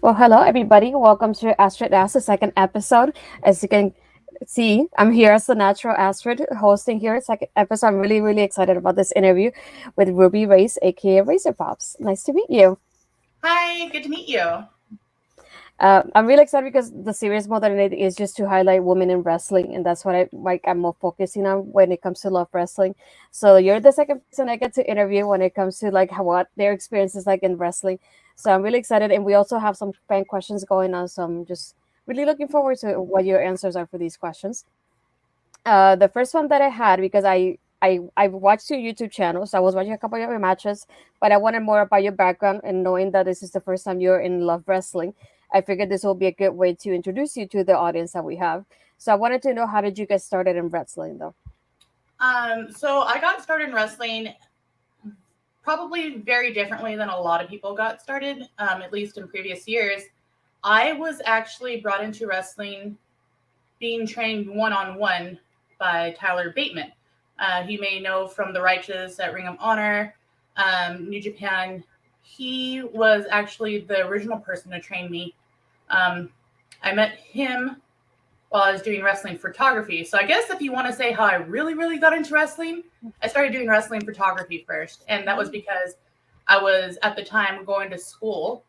Well, hello everybody. Welcome to Astrid Ask, the second episode. As you can see, I'm here as the natural Astrid hosting here second episode. I'm really excited about this interview with Ruby Raze, aka Razerpops. Nice to meet you. Hi, good to meet you. I'm really excited because the series more than anything is just to highlight women in wrestling, and that's what I'm more focusing on when it comes to love wrestling. So you're the second person I get to interview when it comes to like what their experience is like in wrestling. So I'm really excited, and we also have some fan questions going on. So I'm just really looking forward to what your answers are for these questions. The first one that I had because I watched your YouTube channel, so I was watching a couple of your matches, but I wanted more about your background and knowing that this is the first time you're in Love Wrestling. I figured this will be a good way to introduce you to the audience that we have. So I wanted to know, how did you get started in wrestling though? So I got started in wrestling probably very differently than a lot of people got started, at least in previous years. I was actually brought into wrestling being trained one-on-one by Tyler Bateman. You may know from the Righteous at Ring of Honor, New Japan. He was actually the original person to train me. I met him while I was doing wrestling photography. So I guess if you want to say how I really got into wrestling, I started doing wrestling photography first. And that was because I was at the time going to school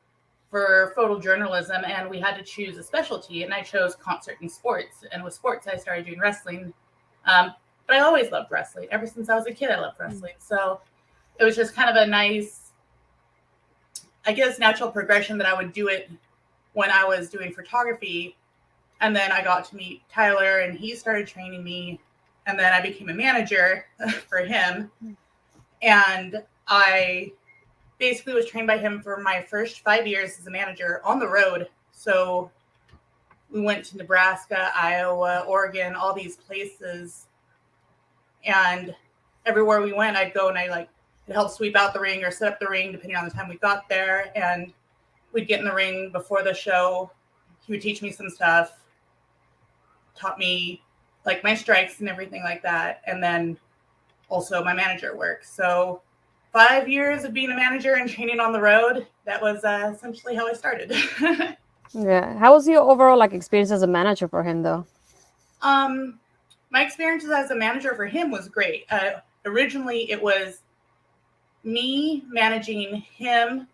for photojournalism and we had to choose a specialty. And I chose concert and sports. And with sports, I started doing wrestling. But I always loved wrestling. Ever since I was a kid, I loved wrestling. So it was just kind of a nice, I guess, natural progression that I would do it when I was doing photography. And then I got to meet Tyler and he started training me. And then I became a manager for him. And I basically was trained by him for my first 5 years as a manager on the road. So we went to Nebraska, Iowa, Oregon, all these places. And everywhere we went, I'd go and I'd help sweep out the ring or set up the ring, depending on the time we got there. And we'd get in the ring before the show. He would teach me some stuff. Taught me like my strikes and everything like that. And then also my manager work. So 5 years of being a manager and training on the road, that was essentially how I started. Yeah. How was your overall like experience as a manager for him though? My experiences as a manager for him was great. Originally, it was me managing him,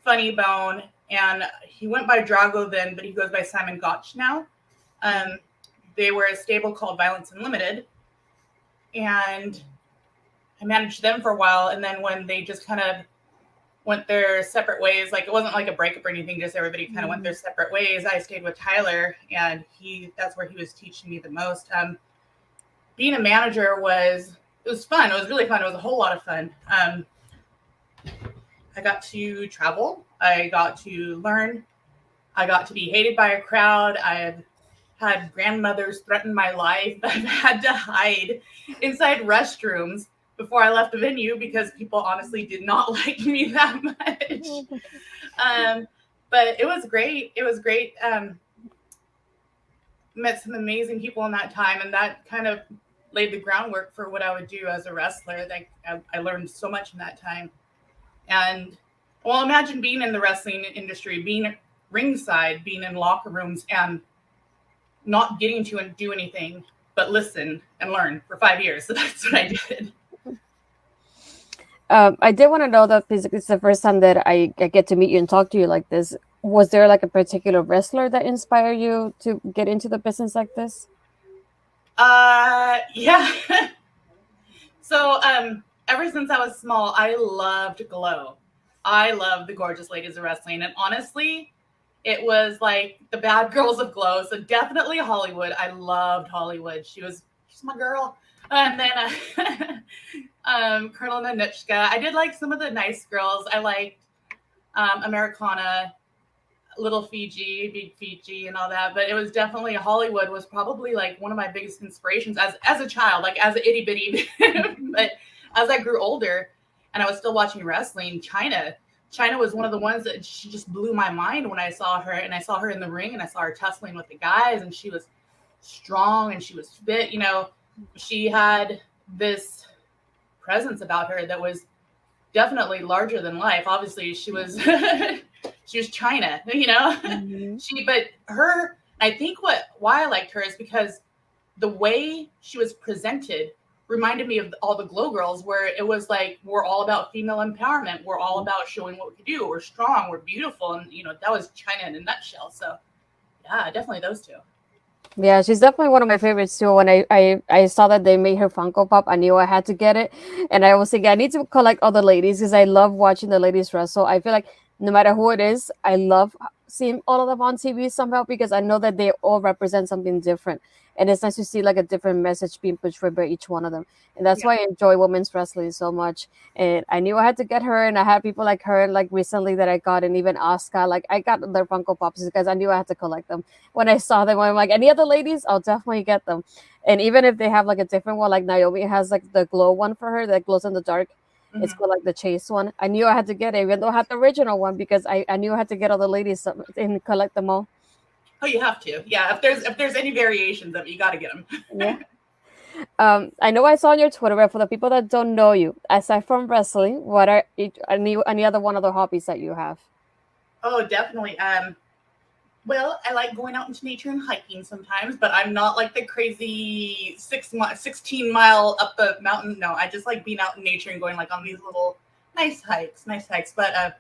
Funny Bone, and he went by Drago then, but he goes by Simon Gotch now. They were a stable called Violence Unlimited, and I managed them for a while. And then when they just kind of went their separate ways, like it wasn't like a breakup or anything, just everybody kind of went their separate ways, I stayed with Tyler, and that's where he was teaching me the most. Being a manager was fun. It was really fun. It was a whole lot of fun. I got to travel. I got to learn. I got to be hated by a crowd. I've had grandmothers threaten my life. I've had to hide inside restrooms before I left the venue because people honestly did not like me that much. But it was great. It was great. Met some amazing people in that time, and that kind of laid the groundwork for what I would do as a wrestler. Like I learned so much in that time. And well, imagine being in the wrestling industry, being ringside, being in locker rooms, and not getting to do anything but listen and learn for 5 years. So that's what I did. I did want to know that it's the first time that I get to meet you and talk to you like this. Was there like a particular wrestler that inspired you to get into the business like this? Yeah. So ever since I was small, I loved Glow. I loved the gorgeous ladies of wrestling. And honestly, it was like the bad girls of Glow. So definitely Hollywood. I loved Hollywood. She's my girl. And then Colonel Nanuchka. I did like some of the nice girls. I liked Americana, Little Fiji, Big Fiji, and all that. But it was definitely Hollywood was probably like one of my biggest inspirations as a child, like as an itty bitty. But as I grew older and I was still watching wrestling, China was one of the ones that she just blew my mind when I saw her. And I saw her in the ring and I saw her tussling with the guys, and she was strong and she was fit. You know, she had this presence about her that was definitely larger than life. Obviously, she was she was China, you know. Mm-hmm. But her, I think why I liked her is because the way she was presented reminded me of all the Glow Girls, where it was like, we're all about female empowerment, we're all about showing what we can do, we're strong, we're beautiful, and that was China in a nutshell. So yeah, definitely those two. Yeah, she's definitely one of my favorites too. When I saw that they made her Funko Pop, I knew I had to get it. And I was thinking I need to collect all the ladies because I love watching the ladies wrestle. I feel like no matter who it is, I love seeing all of them on TV somehow because I know that they all represent something different. And it's nice to see like a different message being portrayed by each one of them. And that's Yeah. why I enjoy women's wrestling so much. And I knew I had to get her, and I had people like her like recently that I got, and even Asuka. Like I got their Funko Pops because I knew I had to collect them when I saw them. I'm like, any other ladies, I'll definitely get them. And even if they have like a different one, like Naomi has like the glow one for her that glows in the dark. It's Mm-hmm. called like the chase one. I knew I had to get it, even though I had the original one because I knew I had to get all the ladies and collect them all. Oh, you have to. Yeah, if there's any variations of it, you got to get them. Yeah. I know I saw on your Twitter, but for the people that don't know you, aside from wrestling, what are any other one other hobbies that you have? Oh, definitely. Well, I like going out into nature and hiking sometimes, but I'm not like the crazy 16-mile up the mountain. No, I just like being out in nature and going like on these little nice hikes. But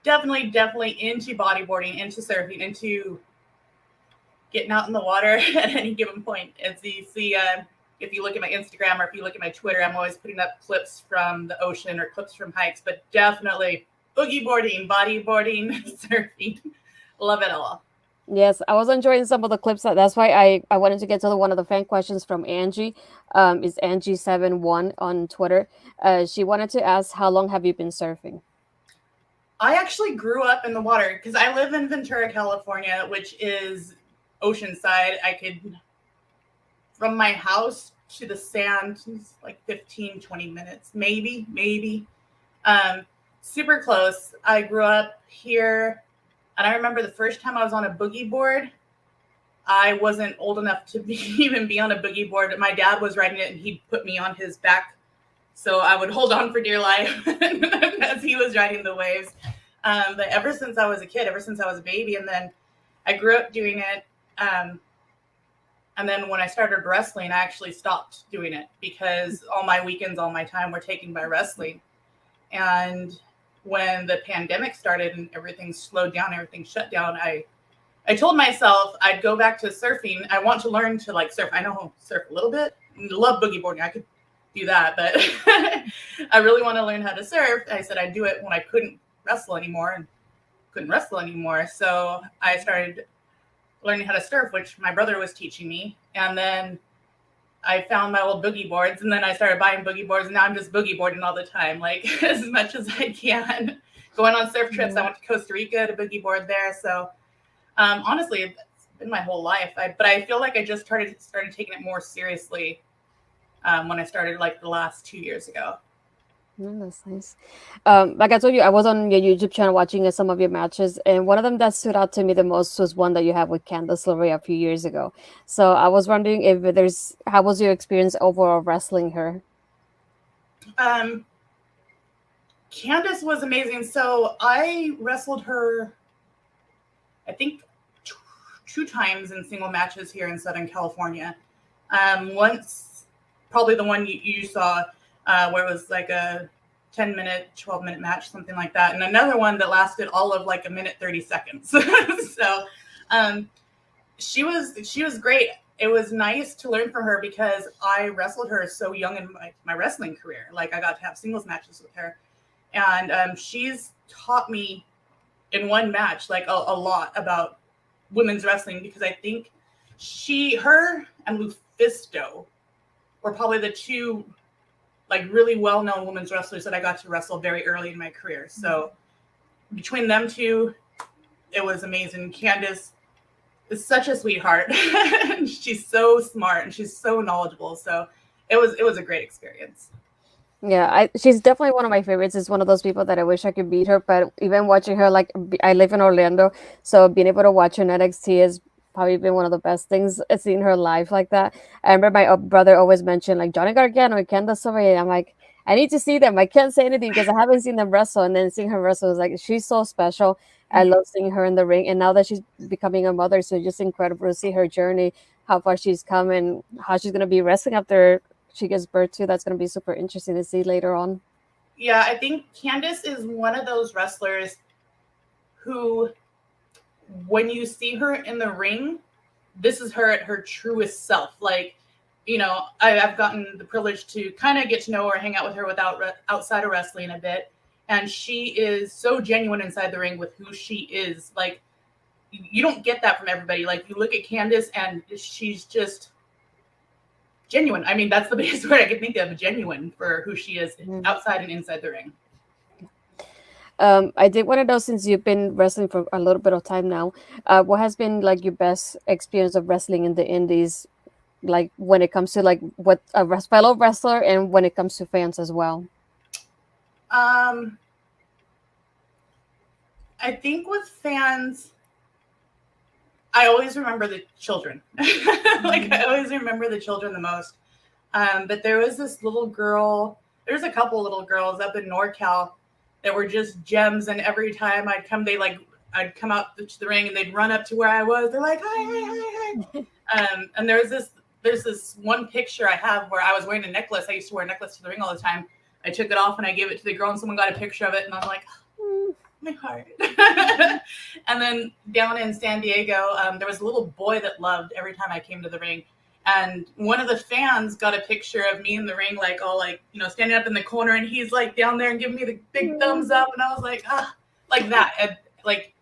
definitely into bodyboarding, into surfing, into getting out in the water at any given point. As you see, if you look at my Instagram or if you look at my Twitter, I'm always putting up clips from the ocean or clips from hikes. But definitely boogie boarding, bodyboarding, surfing, love it all. Yes, I was enjoying some of the clips. That's why I wanted to get to one of the fan questions from Angie. Is Angie71 on Twitter. She wanted to ask, how long have you been surfing? I actually grew up in the water because I live in Ventura, California, which is oceanside. I could, from my house to the sand, it's like 15, 20 minutes, maybe. Um, Super close. I grew up here, and I remember the first time I was on a boogie board. I wasn't old enough to even be on a boogie board. My dad was riding it, and he'd put me on his back, so I would hold on for dear life as he was riding the waves. But ever since I was a kid, ever since I was a baby, and then I grew up doing it. And then when I started wrestling, I actually stopped doing it because all my weekends, all my time were taken by wrestling. And when the pandemic started and everything slowed down, everything shut down, I told myself I'd go back to surfing. I want to learn to like surf. I know how to surf a little bit. I love boogie boarding. I could do that, but I really want to learn how to surf. I said I'd do it when I couldn't wrestle anymore and couldn't wrestle anymore. So I started learning how to surf, which my brother was teaching me. And then I found my old boogie boards, and then I started buying boogie boards, and now I'm just boogie boarding all the time, like as much as I can. Going on surf trips, I went to Costa Rica to boogie board there. So honestly, it's been my whole life. But I feel like I just started taking it more seriously when I started like the last 2 years ago. That's nice. Like I told you, I was on your YouTube channel watching some of your matches, and one of them that stood out to me the most was one that you had with Candice LeRae a few years ago. So I was wondering if how was your experience overall wrestling her? Um, Candice was amazing. So I wrestled her, I think, two times in single matches here in Southern California. Once, probably the one you saw, where it was like a 10-minute, 12-minute match, something like that. And another one that lasted all of like a minute, 30 seconds. So she was great. It was nice to learn from her because I wrestled her so young in my wrestling career. Like I got to have singles matches with her. And she's taught me in one match like a lot about women's wrestling, because I think her and Lufisto were probably the two like really well-known women's wrestlers that I got to wrestle very early in my career. So between them two, it was amazing. Candice is such a sweetheart. She's so smart and she's so knowledgeable. So it was a great experience. Yeah, she's definitely one of my favorites. It's one of those people that I wish I could beat her, but even watching her, like I live in Orlando, so being able to watch her in NXT has probably been one of the best things. Seeing her live like that. I remember my brother always mentioned like Johnny Gargano and Candice LeRae. I'm like, I need to see them. I can't say anything because I haven't seen them wrestle, and then seeing her wrestle is like she's so special. I love seeing her in the ring, and now that she's becoming a mother, so just incredible to see her journey, how far she's come, and how she's going to be wrestling after she gives birth to. That's going to be super interesting to see later on. Yeah, I think Candice is one of those wrestlers who, when you see her in the ring, this is her at her truest self. Like, you know, I've gotten the privilege to kind of get to know her, hang out with her outside of wrestling a bit. And she is so genuine inside the ring with who she is. Like, you don't get that from everybody. Like, you look at Candice and she's just genuine. I mean, that's the biggest word I can think of, genuine, for who she is outside and inside the ring. I did want to know, since you've been wrestling for a little bit of time now, what has been like your best experience of wrestling in the indies, like when it comes to like what a fellow wrestler and when it comes to fans as well? I think with fans, I always remember the children. Like, I always remember the children the most. But there was this little girl, there's a couple little girls up in NorCal that were just gems. And every time I'd come, I'd come out to the ring and they'd run up to where I was. They're like, hi. And there's this one picture I have where I was wearing a necklace. I used to wear a necklace to the ring all the time. I took it off and I gave it to the girl, and someone got a picture of it. And I'm like, oh, my heart. And then down in San Diego, there was a little boy that loved every time I came to the ring. And one of the fans got a picture of me in the ring, like all like, you know, standing up in the corner, and he's like down there and giving me the big thumbs up. And I was like, like that. And, like,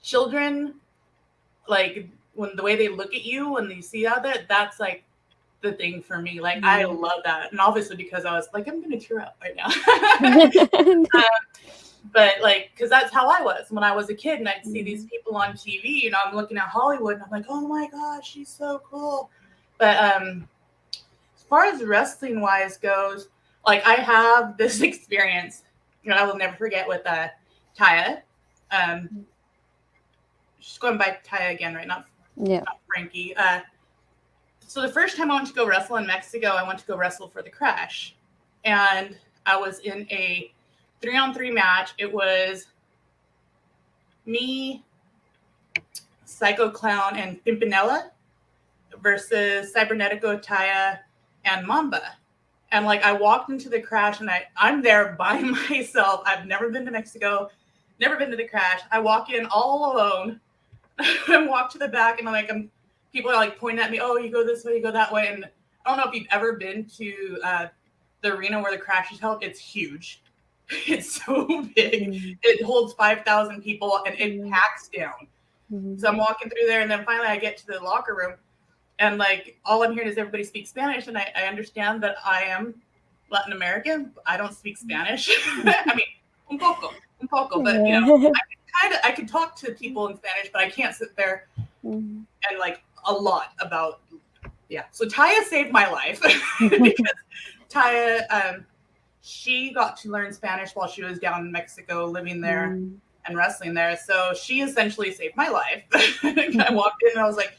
children, like, when the way they look at you when you see that, that's like the thing for me. Like, I love that. And obviously because I was like, I'm going to tear up right now. But like, because that's how I was when I was a kid, and I'd see these people on TV, you know, I'm looking at Hollywood and I'm like, oh my gosh, she's so cool. But as far as wrestling wise goes, like, I have this experience, you know, I will never forget, with Taya. She's going by Taya again, right? Not Frankie. So the first time I went to go wrestle in Mexico, I went to go wrestle for the Crash. And I was in a 3-on-3 match. It was me, Psycho Clown, and Pimpinella versus Cybernetico, Taya, and Mamba. And like, I walked into the Crash, and I'm there by myself. I've never been to Mexico, never been to the Crash. I walk in all alone and walk to the back, and people are like pointing at me, oh, you go this way, you go that way. And I don't know if you've ever been to the arena where the Crash is held. It's huge. It's so big. It holds 5,000 people, and it packs down. So I'm walking through there, and then finally I get to the locker room, and like, all I'm hearing is everybody speak Spanish, and I understand that I am Latin American. I don't speak Spanish. I mean, un poco, but you know, I could talk to people in Spanish, but I can't sit there and like a lot about, So Taya saved my life because Taya, she got to learn Spanish while she was down in Mexico, living there and wrestling there. So she essentially saved my life. I walked in and I was like,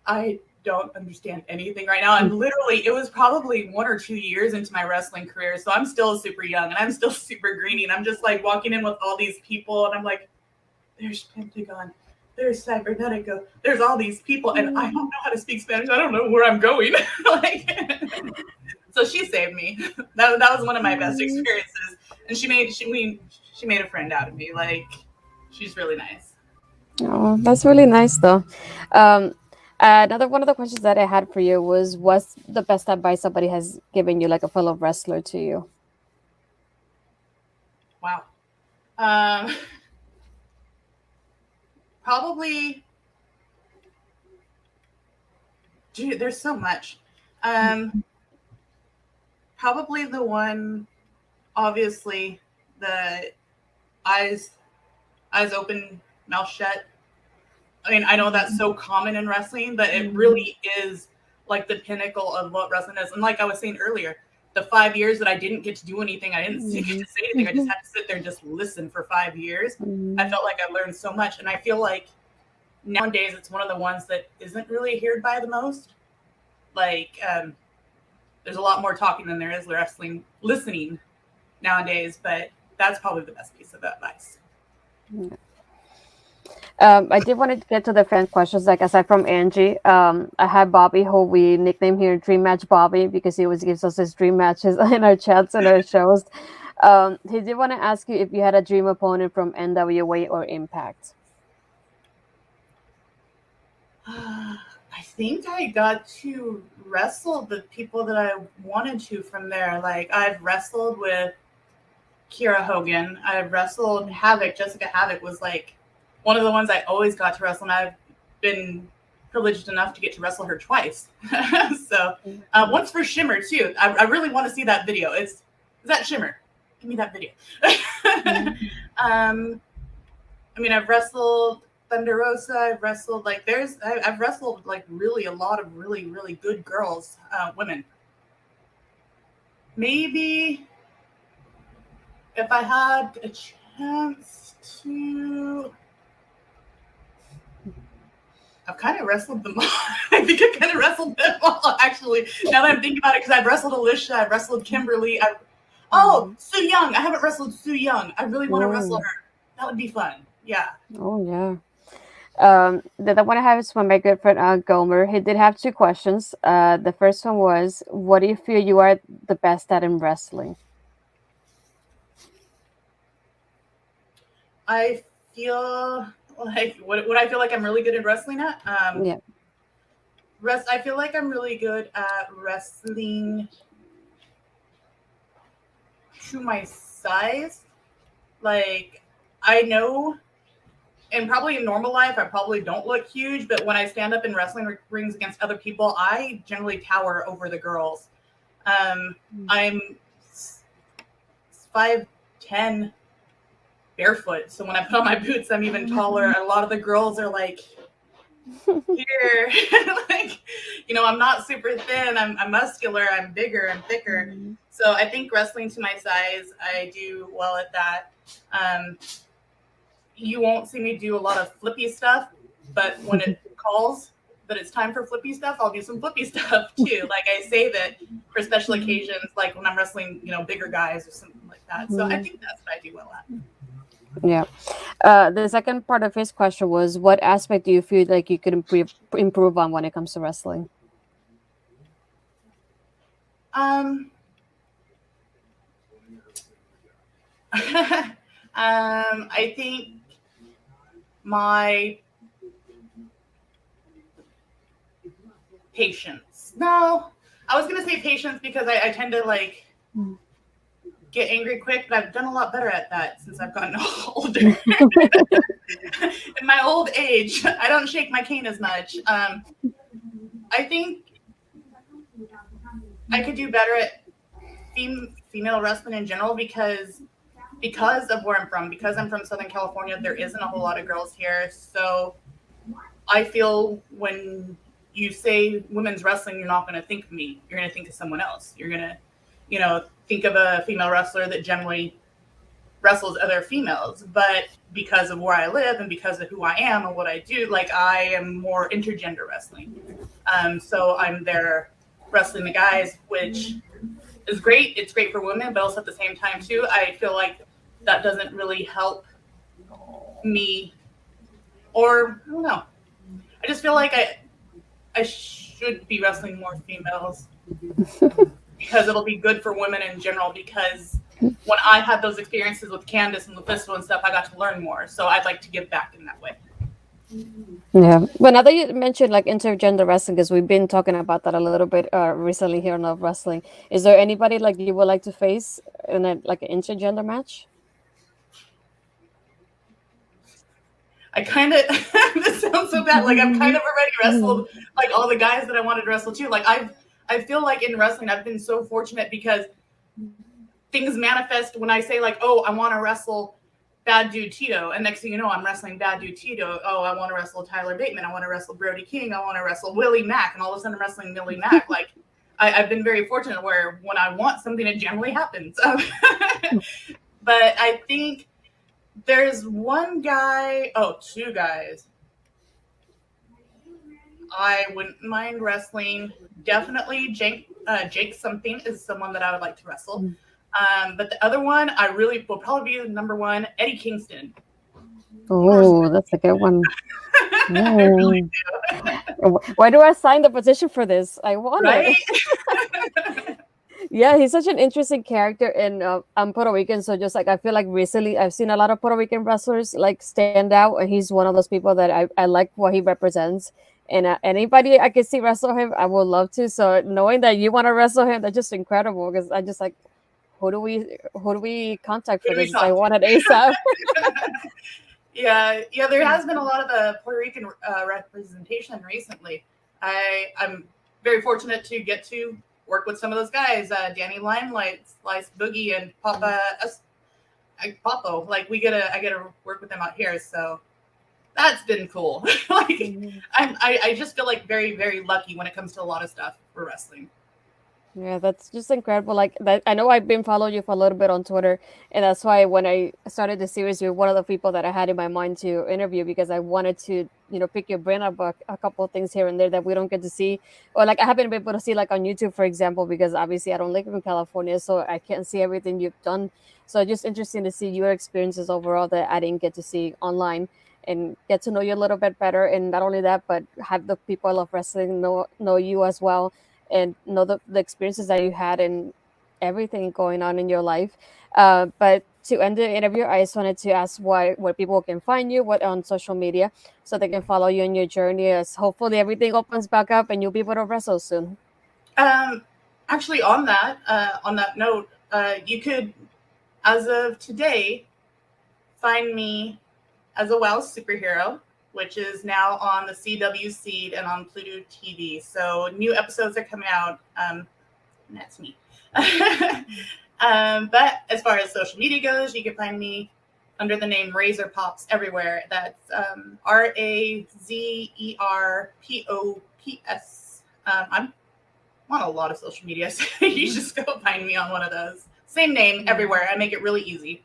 I don't understand anything right now. And literally, it was probably 1 or 2 years into my wrestling career. So I'm still super young and I'm still super greeny. And I'm just like walking in with all these people. And I'm like, there's Pentagon, there's Cybernetico, there's all these people. And I don't know how to speak Spanish. I don't know where I'm going. Like, so she saved me. That was one of my best experiences. And she made a friend out of me. Like, she's really nice. Oh, that's really nice, though. Another one of the questions that I had for you was, what's the best advice somebody has given you, like a fellow wrestler, to you? Wow. Probably, dude, there's so much. Probably the one, obviously, the eyes open, mouth shut. I mean, I know that's so common in wrestling, but it really is like the pinnacle of what wrestling is. And like I was saying earlier, the 5 years that I didn't get to do anything, I didn't get to say anything. I just had to sit there and just listen for 5 years. I felt like I learned so much. And I feel like nowadays it's one of the ones that isn't really heard by the most. Like, there's a lot more talking than there is listening nowadays, but that's probably the best piece of advice. I did want to get to the fan questions. Like aside from Angie, I had Bobby, who we nicknamed here Dream Match Bobby because he always gives us his dream matches in our chats and our shows. He did want to ask you if you had a dream opponent from NWA or Impact. I think I got to wrestle the people that I wanted to from there. Like I've wrestled with Kiera Hogan. I've wrestled Havoc. Jessica Havoc was like one of the ones I always got to wrestle, and I've been privileged enough to get to wrestle her twice. So once for Shimmer too. I really want to see that video. Is that Shimmer? Give me that video. I mean, I've wrestled Thunder Rosa. I've wrestled I've wrestled like really a lot of really really good girls, women. Maybe if I had a chance to, I've kind of wrestled them all. I think I kind of wrestled them all, actually. Now that I'm thinking about it, because I've wrestled Alicia, I've wrestled Kimberly. Sue Young. I haven't wrestled Sue Young. I really want to wrestle her. That would be fun. Yeah. Oh yeah. The one I have is from my good friend Gomer. He did have two questions. The first one was, "What do you feel you are the best at in wrestling?" I feel like what I feel like I'm really good at wrestling at. Yeah. I feel like I'm really good at wrestling to my size. Like I know, and probably in normal life, I probably don't look huge, but when I stand up in wrestling rings against other people, I generally tower over the girls. I'm 5'10", barefoot, so when I put on my boots, I'm even taller. A lot of the girls are like here, like, you know, I'm not super thin. I'm muscular. I'm bigger. I'm thicker. So I think wrestling to my size, I do well at that. You won't see me do a lot of flippy stuff, but when it calls that it's time for flippy stuff, I'll do some flippy stuff too. Like I say that for special occasions, like when I'm wrestling, you know, bigger guys or something like that. So I think that's what I do well at. Yeah. The second part of his question was, "What aspect do you feel like you could improve on when it comes to wrestling?" I think my patience. No, I was gonna say patience because I tend to like get angry quick, but I've done a lot better at that since I've gotten older. In my old age, I don't shake my cane as much. I think I could do better at female wrestling in general because of where I'm from. Because I'm from Southern California, there isn't a whole lot of girls here. So I feel when you say women's wrestling, you're not going to think of me. You're going to think of someone else. You're going to, you know, think of a female wrestler that generally wrestles other females. But because of where I live and because of who I am and what I do, like I am more intergender wrestling. So I'm there wrestling the guys, which is great. It's great for women, but also at the same time too, I feel like that doesn't really help me, or I don't know. I just feel like I should be wrestling more females because it'll be good for women in general. Because when I had those experiences with Candice and Lufisto and stuff, I got to learn more. So I'd like to give back in that way. Yeah. But now that you mentioned like intergender wrestling, because we've been talking about that a little bit recently here on Love Wrestling, is there anybody like you would like to face in an intergender match? I kind of this sounds so bad. Like I've kind of already wrestled like all the guys that I wanted to wrestle too. Like I feel like in wrestling I've been so fortunate because things manifest when I say like, oh, I want to wrestle Bad Dude Tito, and next thing you know, I'm wrestling Bad Dude Tito. Oh, I want to wrestle Tyler Bateman. I want to wrestle Brody King. I want to wrestle Willie Mack, and all of a sudden I'm wrestling Willie Mack. Like I've been very fortunate where when I want something, it generally happens. But I think there's two guys I wouldn't mind wrestling. Definitely Jake something is someone that I would like to wrestle. But the other one I really will probably be number one, Eddie Kingston. Oh, that's a good one. I really Mm. Why do I sign the petition for this? I do. want Right? it. Yeah, he's such an interesting character, and I'm Puerto Rican, so just like I feel like recently I've seen a lot of Puerto Rican wrestlers like stand out, and he's one of those people that I like what he represents. And anybody I can see wrestle him, I would love to. So knowing that you want to wrestle him, that's just incredible. Because I just like who do we contact Who for do we this? I talk want it ASAP. to? Yeah, yeah. There has been a lot of Puerto Rican representation recently. I'm very fortunate to get to work with some of those guys, Danny Limelight, Slice Boogie, and Papo. Like I get to work with them out here, so that's been cool. Like Mhm. I just feel like very very lucky when it comes to a lot of stuff for wrestling. Yeah, that's just incredible. Like that, I know I've been following you for a little bit on Twitter, and that's why when I started the series, you're one of the people that I had in my mind to interview because I wanted to, pick your brain about a couple of things here and there that we don't get to see, or like I haven't been able to see like on YouTube, for example, because obviously I don't live in California, so I can't see everything you've done. So just interesting to see your experiences overall that I didn't get to see online and get to know you a little bit better. And not only that, but have the people of wrestling know you as well and know the experiences that you had and everything going on in your life. But to end the interview, I just wanted to ask where people can find you, what on social media, so they can follow you in your journey. As hopefully everything opens back up and you'll be able to wrestle soon. Um, Actually, on that note, you could, as of today, find me as a WoW superhero, which is now on the CW Seed and on Pluto TV. So new episodes are coming out. And that's me. But as far as social media goes, you can find me under the name Razerpops everywhere. That's Razerpops. I'm on a lot of social media, so you just go find me on one of those. Same name everywhere. I make it really easy.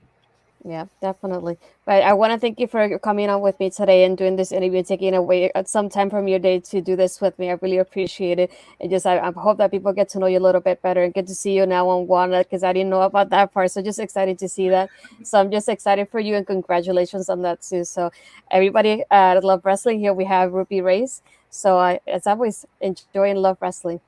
Yeah, definitely. But I want to thank you for coming on with me today and doing this interview, taking away some time from your day to do this with me. I really appreciate it. And just I hope that people get to know you a little bit better and get to see you now on one because I didn't know about that part. So just excited to see that. So I'm just excited for you and congratulations on that too. So everybody that love wrestling, here we have Ruby Raze. So as always, enjoy and love wrestling.